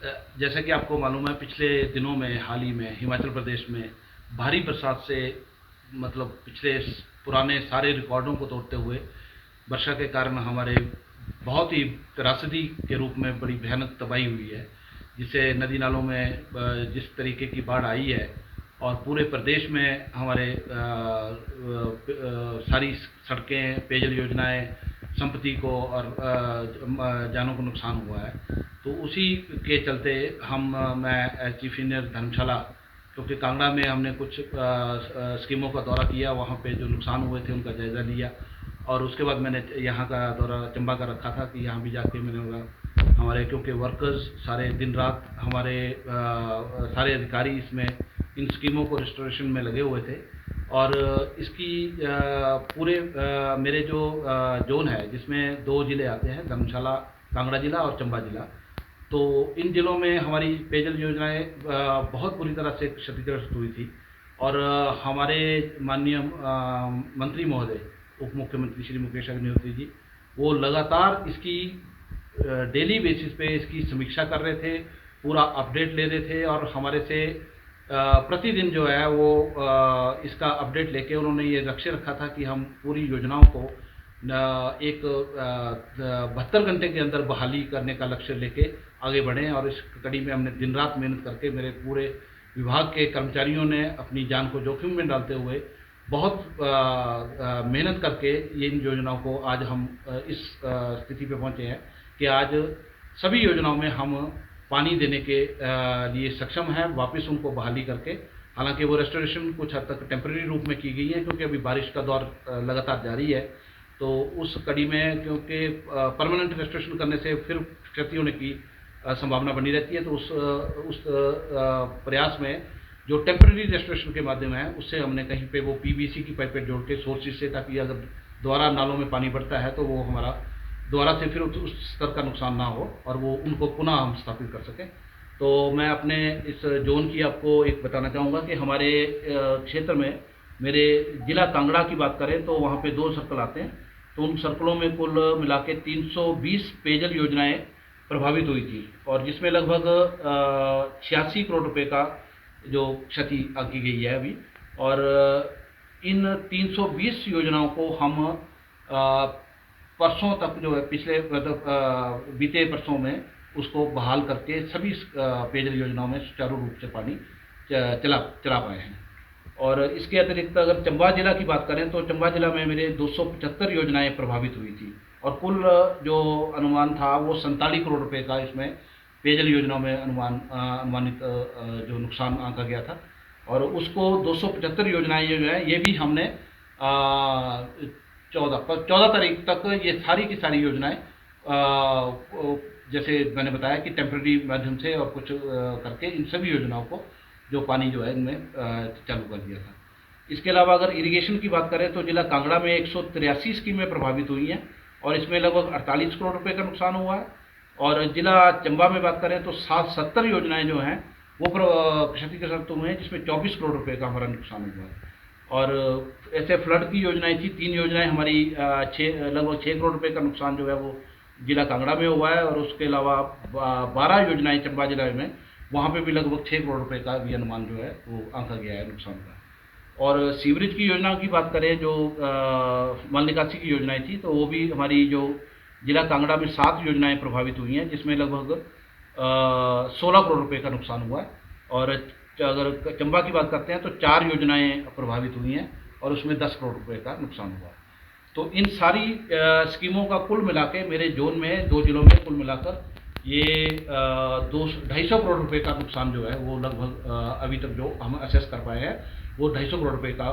जैसा कि आपको मालूम है, पिछले दिनों में हाल ही में हिमाचल प्रदेश में भारी बरसात से मतलब पिछले पुराने सारे रिकॉर्डों को तोड़ते हुए वर्षा के कारण हमारे बहुत ही त्रासदी के रूप में बड़ी भयानक तबाही हुई है, जिससे नदी नालों में जिस तरीके की बाढ़ आई है और पूरे प्रदेश में हमारे सारी सड़कें, पेयजल योजनाएं, संपत्ति को और जानों को नुकसान हुआ है। तो उसी के चलते मैं एज चीफ इंजीनियर धर्मशाला, क्योंकि कांगड़ा में हमने कुछ स्कीमों का दौरा किया, वहाँ पे जो नुकसान हुए थे उनका जायज़ा लिया, और उसके बाद मैंने यहाँ का दौरा चंबा का रखा था कि यहाँ भी जाके मैंने हमारे, क्योंकि वर्कर्स सारे दिन रात हमारे सारे अधिकारी इसमें इन स्कीमों को रिस्टोरेशन में लगे हुए थे। और इसकी पूरे मेरे जो जोन है जिसमें 2 ज़िले आते हैं, धर्मशाला कांगड़ा ज़िला और चंबा ज़िला, तो इन ज़िलों में हमारी पेयजल योजनाएं बहुत बुरी तरह से क्षतिग्रस्त हुई थी। और हमारे माननीय मंत्री महोदय, उप मुख्यमंत्री श्री मुकेश अग्निहोत्री जी, वो लगातार इसकी डेली बेसिस पे इसकी समीक्षा कर रहे थे, पूरा अपडेट ले रहे थे, और हमारे से प्रतिदिन जो है वो इसका अपडेट लेके उन्होंने ये लक्ष्य रखा था कि हम पूरी योजनाओं को एक 72 घंटे के अंदर बहाली करने का लक्ष्य लेके आगे बढ़ें। और इस कड़ी में हमने दिन रात मेहनत करके, मेरे पूरे विभाग के कर्मचारियों ने अपनी जान को जोखिम में डालते हुए बहुत मेहनत करके ये इन योजनाओं को आज हम इस स्थिति पे पहुंचे हैं कि आज सभी योजनाओं में हम पानी देने के लिए सक्षम हैं, वापस उनको बहाली करके। हालांकि वो रेस्टोरेशन कुछ हद तक टेम्परेरी रूप में की गई है, क्योंकि अभी बारिश का दौर लगातार जारी है। तो उस कड़ी में क्योंकि परमानेंट रेस्टोरेशन करने से फिर क्षति होने की संभावना बनी रहती है, तो उस प्रयास में जो टेम्परेरी रेस्टोरेशन के माध्यम है, उससे हमने कहीं पे वो पीवीसी की पाइपें जोड़ के सोर्सेज से, ताकि अगर दोबारा नालों में पानी बढ़ता है तो वो हमारा दोबारा से फिर उस स्तर का नुकसान ना हो और वो उनको पुनः हम स्थापित कर सकें। तो मैं अपने इस जोन की आपको एक बताना चाहूँगा कि हमारे क्षेत्र में, मेरे जिला कांगड़ा की बात करें तो वहाँ पे 2 सर्कल आते हैं। तो उन सर्कलों में कुल मिला के 320 पेयजल योजनाएं प्रभावित हुई थी, और जिसमें लगभग 86 करोड़ रुपए का जो क्षति की गई है अभी। और इन 320 योजनाओं को हम परसों तक जो है, पिछले मतलब बीते परसों में उसको बहाल करके सभी पेयजल योजनाओं में सुचारू रूप से पानी चला पाए हैं। और इसके अतिरिक्त अगर चंबा जिला की बात करें तो चंबा जिला में मेरे 275 योजनाएं प्रभावित हुई थी, और कुल जो अनुमान था वो 47 करोड़ रुपए का इसमें पेयजल योजनाओं में अनुमानित जो नुकसान आंका गया था। और उसको 275 योजनाएं जो है, ये भी हमने 14 तारीख तक ये सारी की सारी योजनाएं, जैसे मैंने बताया कि टेम्परेरी माध्यम से और कुछ करके इन सभी योजनाओं को जो पानी जो है इनमें चालू कर दिया था। इसके अलावा अगर इरिगेशन की बात करें तो जिला कांगड़ा में 183 स्कीमें प्रभावित हुई हैं, और इसमें लगभग 48 करोड़ रुपए का नुकसान हुआ है। और जिला चंबा में बात करें तो 70 योजनाएं जो हैं वो क्षतिग्रस्त हुए हैं, जिसमें 24 करोड़ रुपए का हमारा नुकसान हुआ है। और ऐसे फ्लड की योजनाएं थी, 3 योजनाएं हमारी लगभग 6 करोड़ रुपए का नुकसान जो है वो जिला कांगड़ा में हुआ है। और उसके अलावा 12 योजनाएं चंबा जिला में, वहाँ पे भी लगभग 6 करोड़ रुपए का भी अनुमान जो है वो आंका गया है नुकसान का। और सीवरेज की योजनाओं की बात करें, जो मल निकासी की योजनाएं थी, तो वो भी हमारी जो जिला कांगड़ा में 7 योजनाएं प्रभावित हुई हैं, जिसमें लगभग 16 करोड़ रुपए का नुकसान हुआ है। और अगर चंबा की बात करते हैं तो 4 योजनाएं प्रभावित हुई हैं, और उसमें 10 करोड़ रुपए का नुकसान हुआ है। तो इन सारी स्कीमों का कुल मिला के मेरे जोन में 2 जिलों में कुल मिलाकर ये 250 करोड़ रुपए का नुकसान जो है वो लगभग अभी तक जो हम असेस कर पाए हैं वो 250 करोड़ रुपए का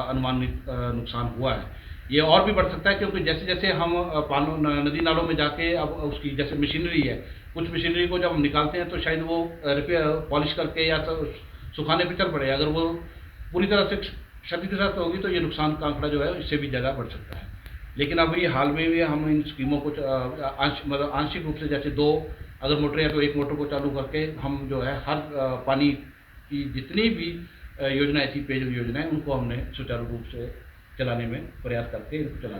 अनुमानित नुकसान हुआ है। ये और भी बढ़ सकता है, क्योंकि जैसे जैसे हम नदी नालों में जाके अब उसकी जैसे मशीनरी है, कुछ मशीनरी को जब हम निकालते हैं तो शायद वो रिपेयर पॉलिश करके या सुखाने पर चल पड़े, अगर वो पूरी तरह से क्षतिग्रस्त होगी तो ये नुकसान का आंकड़ा जो है इससे भी ज़्यादा बढ़ सकता है। लेकिन अभी हाल में भी हम इन स्कीमों को मतलब आंशिक रूप से, जैसे 2 अगर मोटर है तो 1 मोटर को चालू करके हम जो है हर पानी की जितनी भी योजनाएं थी, पेयजल योजनाएं, उनको हमने सुचारू रूप से चलाने में प्रयास करके इनको चला।